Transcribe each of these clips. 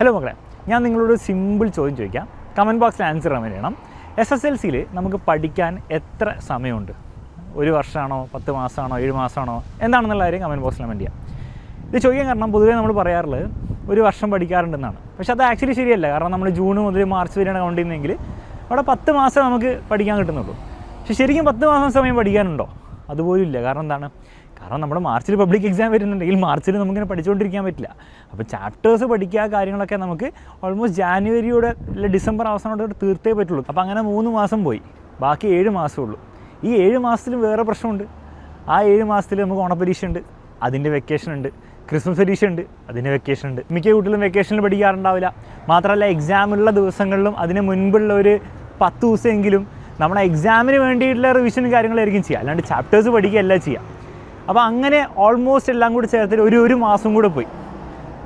Hello മക്കളെ, ഞാൻ നിങ്ങളോട് സിമ്പിൾ ചോദ്യം ചോദിക്കാം. കമൻറ്റ് ബോക്സിൽ ആൻസർ ചെയ്യാൻ വേണം. SSLCയിൽ നമുക്ക് പഠിക്കാൻ എത്ര സമയമുണ്ട്? 1 വർഷമാണോ, 10 മാസമാണോ, 7 മാസമാണോ, എന്താണെന്നുള്ള കാര്യം കമൻറ്റ് ബോക്സിൽ കമൻറ്റ് ചെയ്യാം. ഇത് ചോദിക്കാൻ കാരണം പൊതുവേ നമ്മൾ പറയാറുള്ളത് 1 വർഷം പഠിക്കാറുണ്ടെന്നാണ്. പക്ഷേ അത് ആക്ച്വലി ശരിയല്ല. കാരണം നമ്മൾ ജൂൺ മുതൽ മാർച്ച് വരെയാണ് കൗണ്ട് ചെയ്യുന്നതെങ്കിൽ അവിടെ 10 മാസം നമുക്ക് പഠിക്കാൻ കിട്ടുന്നുള്ളൂ. പക്ഷേ ശരിക്കും 10 മാസം സമയം പഠിക്കാനുണ്ടോ? അതുപോലും ഇല്ല. കാരണം എന്താണ്? കാരണം നമ്മുടെ മാർച്ചിൽ പബ്ലിക് എക്സാം വരുന്നുണ്ടെങ്കിൽ മാർച്ചിൽ നമുക്കിങ്ങനെ പഠിച്ചുകൊണ്ടിരിക്കാൻ പറ്റില്ല. അപ്പോൾ ചാപ്റ്റേഴ്സ് പഠിക്കുക കാര്യങ്ങളൊക്കെ നമുക്ക് ഓൾമോസ്റ്റ് ജാനുവരിയുടെ അല്ലെങ്കിൽ ഡിസംബർ അവസാനത്തോടെ തീർത്തേ പറ്റുള്ളൂ. അപ്പോൾ അങ്ങനെ 3 മാസം പോയി, ബാക്കി 7 മാസമേ ഉള്ളൂ. ഈ 7 മാസത്തിലും വേറെ പ്രശ്നമുണ്ട്. ആ 7 മാസത്തിൽ നമുക്ക് ഓണപ്പരീക്ഷ ഉണ്ട്, അതിൻ്റെ വെക്കേഷൻ ഉണ്ട്. ക്രിസ്മസ് പരീക്ഷ ഉണ്ട്, അതിൻ്റെ വെക്കേഷൻ ഉണ്ട്. മിക്ക കുട്ടികളും വെക്കേഷനിൽ പഠിക്കാറുണ്ടാവില്ല. മാത്രമല്ല എക്സാമുള്ള ദിവസങ്ങളിലും അതിന് മുൻപുള്ള ഒരു 10 ദിവസമെങ്കിലും നമ്മുടെ എക്സാമിന് വേണ്ടിയിട്ടുള്ള റിവിഷനും കാര്യങ്ങളായിരിക്കും ചെയ്യുക, അല്ലാണ്ട് ചാപ്റ്റേഴ്സ് പഠിക്കുകയല്ല ചെയ്യുക. അപ്പോൾ അങ്ങനെ ഓൾമോസ്റ്റ് എല്ലാം കൂടി ചേർത്തിട്ട് ഒരു മാസം കൂടെ പോയി.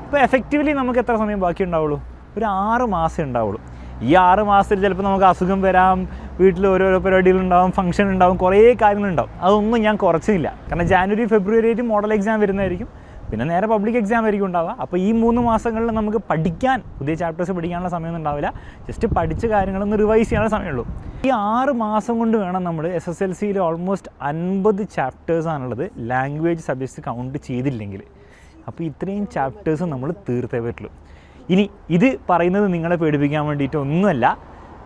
ഇപ്പോൾ എഫക്റ്റീവ്ലി നമുക്ക് എത്ര സമയം ബാക്കി ഉണ്ടാവുള്ളൂ? ഒരു 6 മാസം ഉണ്ടാവുള്ളൂ. ഈ 6 മാസത്തിൽ ചിലപ്പോൾ നമുക്ക് അസുഖം വരാം, വീട്ടിൽ ഓരോരോ പരിപാടികളുണ്ടാവും, ഫംഗ്ഷൻ ഉണ്ടാവും, കുറേ കാര്യങ്ങളുണ്ടാവും. അതൊന്നും ഞാൻ കുറച്ചില്ല. കാരണം ജാനുവരി ഫെബ്രുവരി ആയിട്ട് മോഡൽ എക്സാം വരുന്നതായിരിക്കും, പിന്നെ നേരെ പബ്ലിക് എക്സാം ആയിരിക്കും ഉണ്ടാവുക. അപ്പോൾ ഈ 3 മാസങ്ങളിൽ നമുക്ക് പഠിക്കാൻ, പുതിയ ചാപ്റ്റേഴ്സ് പഠിക്കാനുള്ള സമയമൊന്നും ഉണ്ടാവില്ല. ജസ്റ്റ് പഠിച്ച കാര്യങ്ങളൊന്ന് റിവൈസ് ചെയ്യാനുള്ള സമയമുള്ളൂ. ഈ 6 മാസം കൊണ്ട് വേണം നമ്മൾ SSLCയിൽ ഓൾമോസ്റ്റ് 50 ചാപ്റ്റേഴ്സാണുള്ളത് ലാംഗ്വേജ് സബ്ജക്ട്സ് കൗണ്ട് ചെയ്തില്ലെങ്കിൽ. അപ്പോൾ ഇത്രയും ചാപ്റ്റേഴ്സ് നമ്മൾ തീർത്തേ പറ്റുള്ളൂ. ഇനി ഇത് പറയുന്നത് നിങ്ങളെ പേടിപ്പിക്കാൻ വേണ്ടിയിട്ടൊന്നുമല്ല.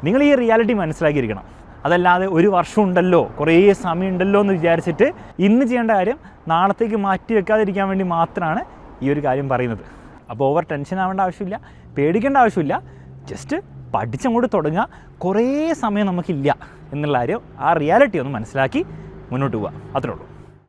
നിങ്ങൾ ഈ റിയാലിറ്റി മനസ്സിലാക്കിയിരിക്കണം. അതല്ലാതെ 1 വർഷം ഉണ്ടല്ലോ, കുറേ സമയം ഉണ്ടല്ലോ എന്ന് വിചാരിച്ചിട്ട് ഇന്ന് ചെയ്യേണ്ട കാര്യം നാളത്തേക്ക് മാറ്റി വെക്കാതിരിക്കാൻ വേണ്ടി മാത്രമാണ് ഈ ഒരു കാര്യം പറയുന്നത്. അപ്പോൾ ഓവർ ടെൻഷൻ ആവേണ്ട ആവശ്യമില്ല, പേടിക്കേണ്ട ആവശ്യമില്ല. ജസ്റ്റ് പഠിച്ചങ്ങോട്ട് തുടങ്ങുക. കുറേ സമയം നമുക്കില്ല എന്നുള്ള കാര്യം, ആ റിയാലിറ്റി ഒന്ന് മനസ്സിലാക്കി മുന്നോട്ട് പോവുക, അത്രേ ഉള്ളൂ.